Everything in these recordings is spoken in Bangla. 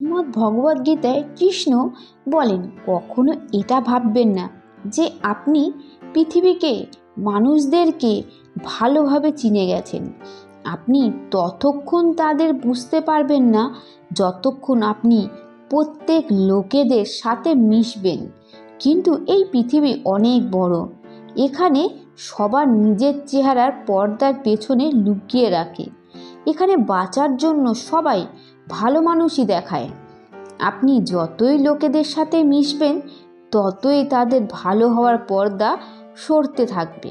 শ্রীমদ্ ভগবদ্গীতায় কৃষ্ণ বলেন, কখনো এটা ভাববেন না যে আপনি পৃথিবীকে, মানুষদেরকে ভালোভাবে চিনে গেছেন। আপনি ততক্ষণ তাদের বুঝতে পারবেন না যতক্ষণ আপনি প্রত্যেক লোকেদের সাথে মিশবেন। কিন্তু এই পৃথিবী অনেক বড়। এখানে সবার নিজের চেহারার পর্দার পেছনে লুকিয়ে রাখে। এখানে বাঁচার জন্য সবাই ভালো মানুষই দেখায়। আপনি যতই লোকেদের সাথে মিশবেন ততই তাদের ভালো হওয়ার পর্দা সরতে থাকবে।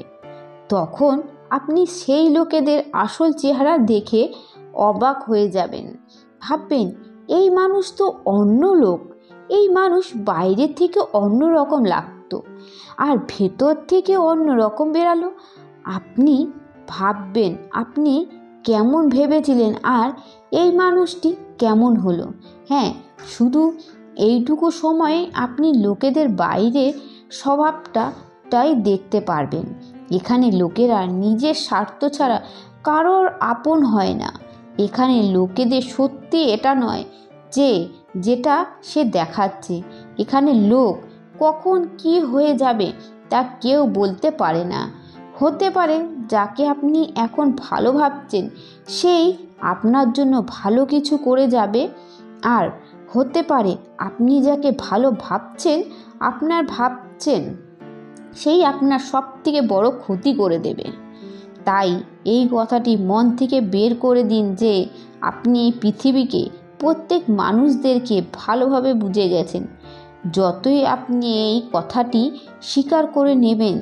তখন আপনি সেই লোকেদের আসল চেহারা দেখে অবাক হয়ে যাবেন। ভাববেন, এই মানুষ তো অন্য লোক, এই মানুষ বাইরে থেকে অন্য রকম লাগতো আর ভেতর থেকে অন্য রকম বেরালো। আপনি ভাববেন আপনি কেমন ভেবেছিলেন আর এই মানুষটি কেমন হলো। হ্যাঁ, শুধু এইটুকু সময়ে আপনি লোকেদের বাইরের স্বভাবটাই দেখতে পারবেন। এখানে লোকেরা নিজের স্বার্থ ছাড়া কারোর আপন হয় না। এখানে লোকেদের সত্যি এটা নয় যেটা সে দেখাচ্ছে। এখানে লোক কখন কি হয়ে যাবে তা কেউ বলতে পারে না। হতে পারে যাকে আপনি এখন ভালো ভাবছেন সেই আপনার জন্য ভালো কিছু করে যাবে, আর হতে পারে আপনি যাকে ভালো ভাবছেন সেই আপনার সব থেকে বড় ক্ষতি করে দেবে। তাই এই কথাটি মন থেকে বের করে দিন যে আপনি এই পৃথিবীকে, প্রত্যেক মানুষদেরকে ভালোভাবে বুঝে গেছেন। যতই আপনি এই কথাটি স্বীকার করে নেবেন,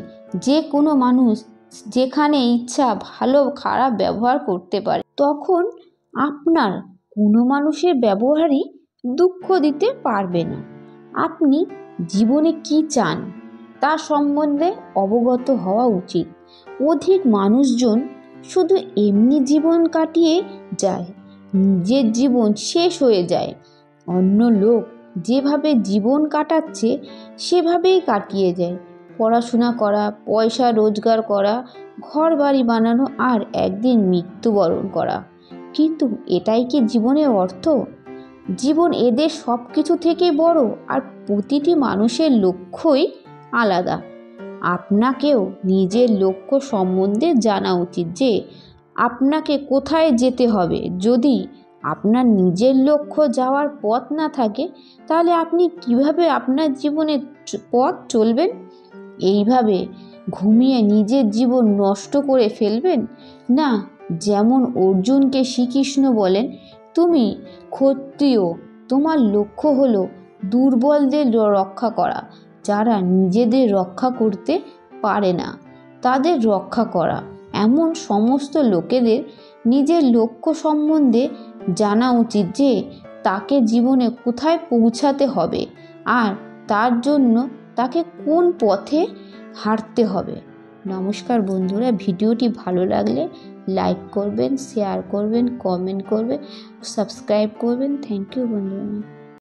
যে কোনো মানুষ যেখানে ইচ্ছা ভালো খারাপ ব্যবহার করতে পারে, তখন আপনার কোনো মানুষের ব্যবহারই দুঃখ দিতে পারবে না। আপনি জীবনে কি চান তা সম্বন্ধে অবগত হওয়া উচিত। অধিক মানুষজন শুধু এমনি জীবন কাটিয়ে যায়, নিজের জীবন শেষ হয়ে যায়। অন্য লোক যেভাবে জীবন কাটাচ্ছে সেভাবেই কাটিয়ে যায়। পড়াশোনা করা, পয়সা রোজগার করা, ঘর বাড়ি বানানো আর একদিন মৃত্যুবরণ করা। কিন্তু এটাই কি জীবনের অর্থ? জীবন এদের সব কিছু থেকে বড়, আর প্রতিটি মানুষের লক্ষ্যই আলাদা। আপনাকেও নিজের লক্ষ্য সম্বন্ধে জানা উচিত যে আপনাকে কোথায় যেতে হবে। যদি আপনার নিজের লক্ষ্য যাওয়ার পথ না থাকে তাহলে আপনি কিভাবে আপনার জীবনের পথ চলবেন? এইভাবে ঘুমিয়ে নিজের জীবন নষ্ট করে ফেলবেন না। যেমন অর্জুনকে শ্রীকৃষ্ণ বলেন, তুমি ক্ষত্রিয়, তোমার লক্ষ্য হলো দুর্বলদের রক্ষা করা, যারা নিজেদের রক্ষা করতে পারে না তাদের রক্ষা করা। এমন সমস্ত লোকেদের নিজের লক্ষ্য সম্বন্ধে জানা উচিত যে তাকে জীবনে কোথায় পৌঁছাতে হবে আর তার জন্য তাকে কোন পথে হাঁটতে হবে। নমস্কার বন্ধুরা, ভিডিওটি ভালো লাগলে লাইক করবেন, শেয়ার করবেন, কমেন্ট করবেন, সাবস্ক্রাইব করবেন। থ্যাংক ইউ বন্ধুরা।